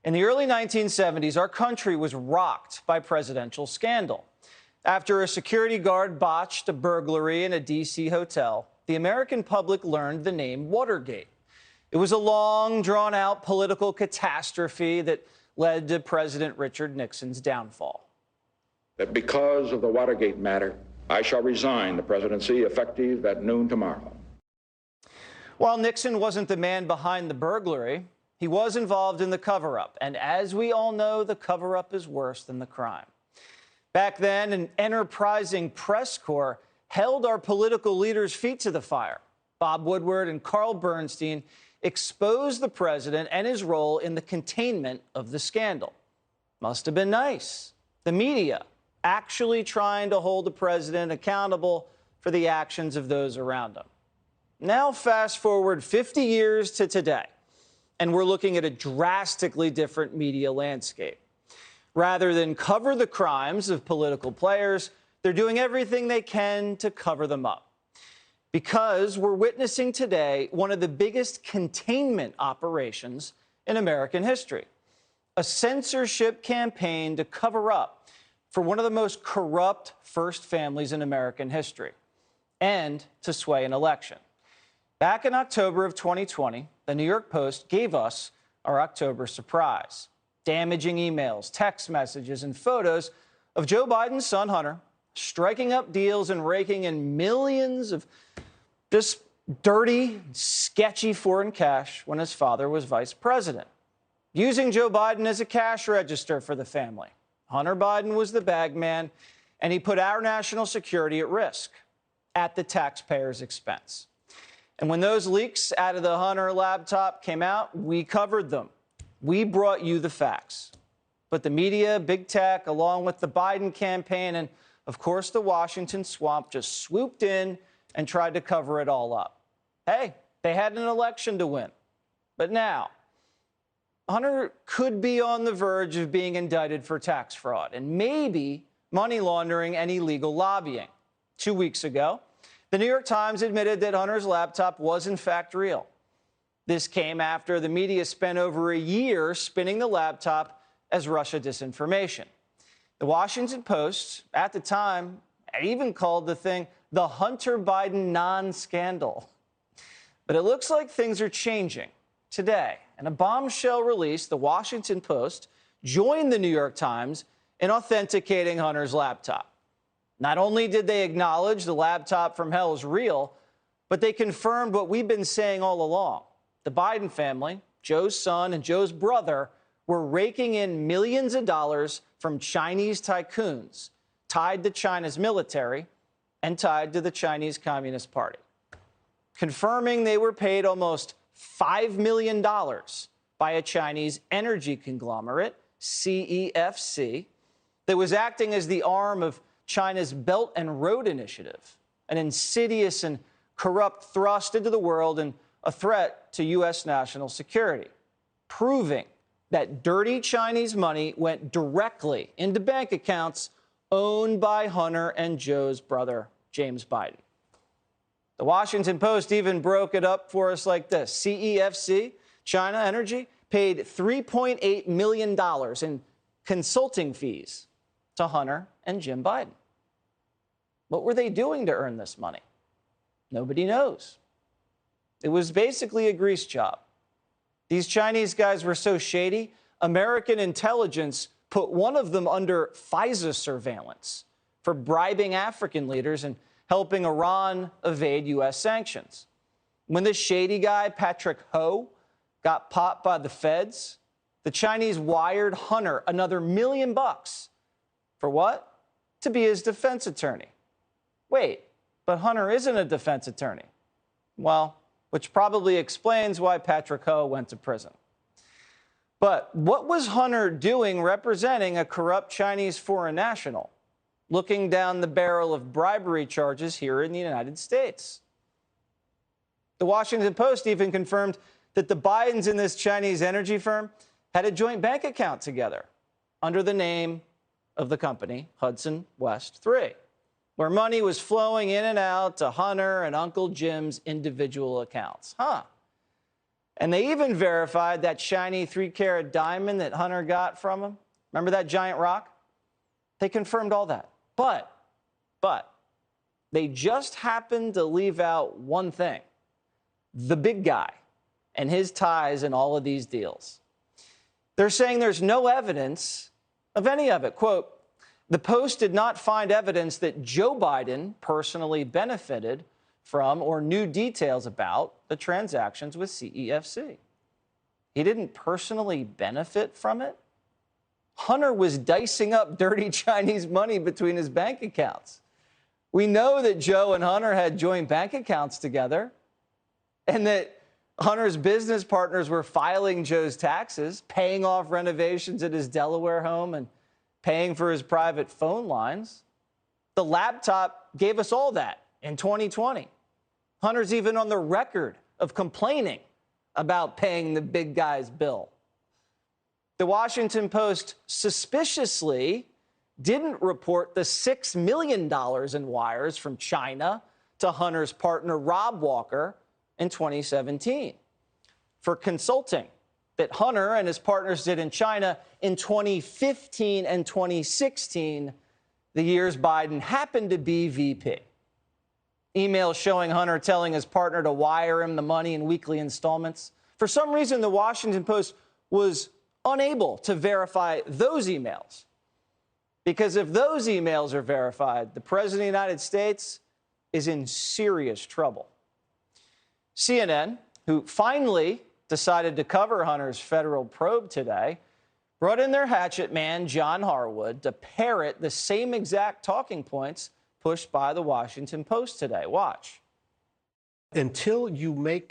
In the early 1970s, our country was rocked by presidential scandal. After a security guard botched a burglary in a D.C. hotel, the American public learned the name Watergate. It was a long, drawn-out political catastrophe that led to President Richard Nixon's downfall. That because of the Watergate matter, I shall resign the presidency effective at noon tomorrow. While Nixon wasn't the man behind the burglary, he was involved in the cover-up. And as we all know, the cover-up is worse than the crime. Back then, an enterprising press corps held our political leaders' feet to the fire. Bob Woodward and Carl Bernstein exposed the president and his role in the containment of the scandal. Must have been nice. The media actually trying to hold the president accountable for the actions of those around him. Now, fast forward 50 years to today, and we're looking at a drastically different media landscape. Rather than cover the crimes of political players, they're doing everything they can to cover them up. Because we're witnessing today one of the biggest containment operations in American history. A censorship campaign to cover up for one of the most corrupt first families in American history and to sway an election. Back in October of 2020, the New York Post gave us our October surprise. Damaging emails, text messages, and photos of Joe Biden's son, Hunter, striking up deals and raking in millions of just dirty, sketchy foreign cash when his father was vice president. Using Joe Biden as a cash register for the family. Hunter Biden was the bag man, and he put our national security at risk at the taxpayers' expense. And when those leaks out of the Hunter laptop came out, we covered them. We brought you the facts. But the media, big tech, along with the Biden campaign, and of course the Washington swamp just swooped in and tried to cover it all up. Hey, they had an election to win. But now, Hunter could be on the verge of being indicted for tax fraud and maybe money laundering and illegal lobbying. 2 weeks ago, the New York Times admitted that Hunter's laptop was in fact real. This came after the media spent over a year spinning the laptop as Russia disinformation. The Washington Post, at the time, even called the thing the Hunter Biden non-scandal. But it looks like things are changing today. In a bombshell release, the Washington Post joined the New York Times in authenticating Hunter's laptop. Not only did they acknowledge the laptop from hell is real, but they confirmed what we've been saying all along. The Biden family, Joe's son and Joe's brother, were raking in millions of dollars from Chinese tycoons tied to China's military and tied to the Chinese Communist Party. Confirming they were paid almost $5 million by a Chinese energy conglomerate, CEFC, that was acting as the arm of China's Belt and Road Initiative, an insidious and corrupt thrust into the world and a threat to U.S. national security, proving that dirty Chinese money went directly into bank accounts owned by Hunter and Joe's brother, James Biden. The Washington Post even broke it up for us like this. CEFC, China Energy, paid $3.8 million in consulting fees to Hunter and Jim Biden. What were they doing to earn this money? Nobody knows. It was basically a grease job. These Chinese guys were so shady, American intelligence put one of them under FISA surveillance for bribing African leaders and helping Iran evade U.S. sanctions. When this shady guy, Patrick Ho, got popped by the feds, the Chinese wired Hunter another $1 million. For what? To be his defense attorney. Wait, but Hunter isn't a defense attorney. Well, which probably explains why Patrick Ho went to prison. But what was Hunter doing representing a corrupt Chinese foreign national, looking down the barrel of bribery charges here in the United States? The Washington Post even confirmed that the Bidens in this Chinese energy firm had a joint bank account together under the name of the company, Hudson West 3. Where money was flowing in and out to Hunter and Uncle Jim's individual accounts. And they even verified that shiny 3-carat diamond that Hunter got from him. Remember that giant rock? They confirmed all that. But they just happened to leave out one thing: the big guy and his ties in all of these deals. They're saying there's no evidence of any of it. Quote, "The Post did not find evidence that Joe Biden personally benefited from or knew details about the transactions with CEFC." He didn't personally benefit from it? Hunter was dicing up dirty Chinese money between his bank accounts. We know that Joe and Hunter had joint bank accounts together, and that Hunter's business partners were filing Joe's taxes, paying off renovations at his Delaware home, and paying for his private phone lines. The laptop gave us all that in 2020. Hunter's even on the record of complaining about paying the big guy's bill. The Washington Post suspiciously didn't report the $6 million in wires from China to Hunter's partner Rob Walker in 2017 for consulting that Hunter and his partners did in China in 2015 and 2016, the years Biden happened to be VP. Emails showing Hunter telling his partner to wire him the money in weekly installments. For some reason, the Washington Post was unable to verify those emails. Because if those emails are verified, the President of the United States is in serious trouble. CNN, who finally decided to cover Hunter's federal probe today, brought in their hatchet man, John Harwood, to parrot the same exact talking points pushed by the Washington Post today. Watch. Until you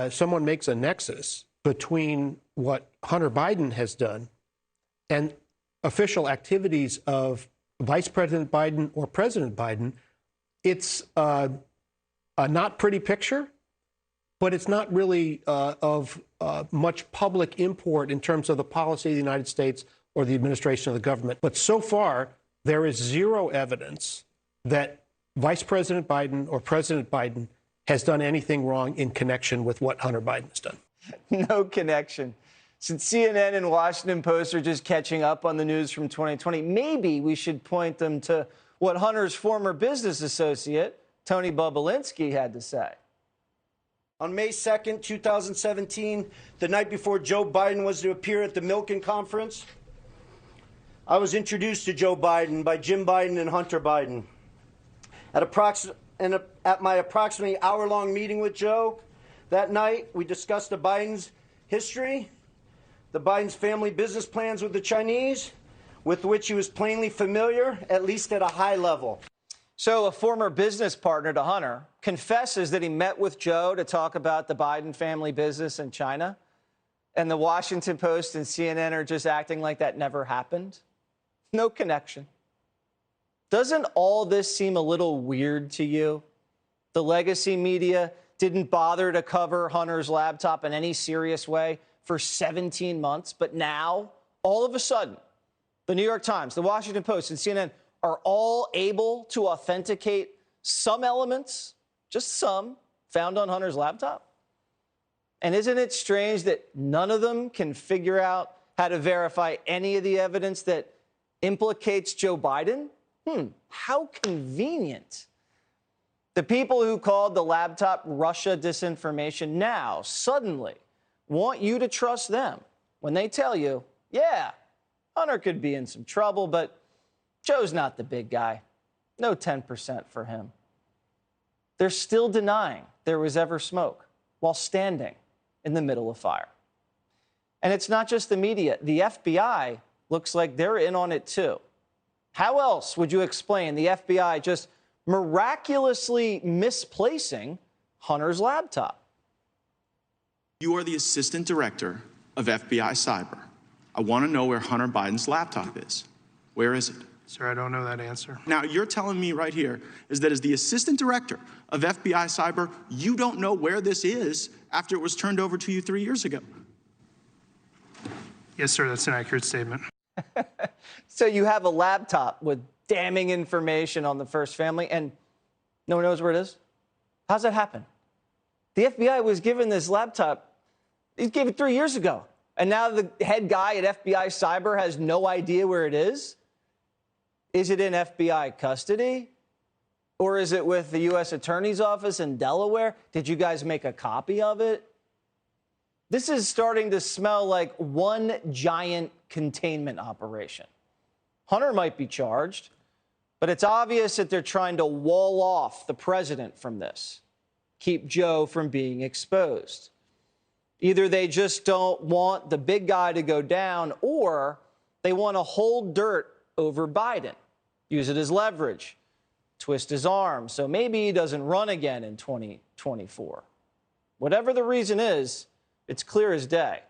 someone makes a nexus between what Hunter Biden has done and official activities of Vice President Biden or President Biden, it's a not pretty picture, but it's not really of much public import in terms of the policy of the United States or the administration of the government. But so far, there is zero evidence that Vice President Biden or President Biden has done anything wrong in connection with what Hunter Biden has done. No connection. Since CNN and Washington Post are just catching up on the news from 2020, maybe we should point them to what Hunter's former business associate, Tony Bobulinski, had to say. On May 2nd, 2017, the night before Joe Biden was to appear at the Milken Conference, I was introduced to Joe Biden by Jim Biden and Hunter Biden. At my approximately hour-long meeting with Joe that night, we discussed the Biden's history, the Biden's family business plans with the Chinese, with which he was plainly familiar, at least at a high level. So a former business partner to Hunter confesses that he met with Joe to talk about the Biden family business in China, and the Washington Post and CNN are just acting like that never happened. No connection. Doesn't all this seem a little weird to you? The legacy media didn't bother to cover Hunter's laptop in any serious way for 17 months, but now, all of a sudden, the New York Times, the Washington Post, and CNN are all able to authenticate some elements, just some, found on Hunter's laptop? And isn't it strange that none of them can figure out how to verify any of the evidence that implicates Joe Biden? How convenient. The people who called the laptop Russia disinformation now suddenly want you to trust them when they tell you, yeah, Hunter could be in some trouble, but Joe's not the big guy. No 10% for him. They're still denying there was ever smoke while standing in the middle of fire. And it's not just the media. The FBI looks like they're in on it too. How else would you explain the FBI just miraculously misplacing Hunter's laptop? You are the assistant director of FBI Cyber. I want to know where Hunter Biden's laptop is. Where is it? Sir, I don't know that answer. Now, you're telling me right here is that as the assistant director of FBI Cyber, you don't know where this is after it was turned over to you 3 years ago. Yes, sir, that's an accurate statement. So you have a laptop with damning information on the first family, and no one knows where it is? How's that happen? The FBI was given this laptop He gave it 3 years ago. And now the head guy at FBI Cyber has no idea where it is? Is it in FBI custody? Or is it with the U.S. Attorney's Office in Delaware? Did you guys make a copy of it? This is starting to smell like one giant containment operation. Hunter might be charged, but it's obvious that they're trying to wall off the president from this, keep Joe from being exposed. Either they just don't want the big guy to go down, or they want to hold dirt over Biden, use it as leverage, twist his arm, so maybe he doesn't run again in 2024. Whatever the reason is, it's clear as day.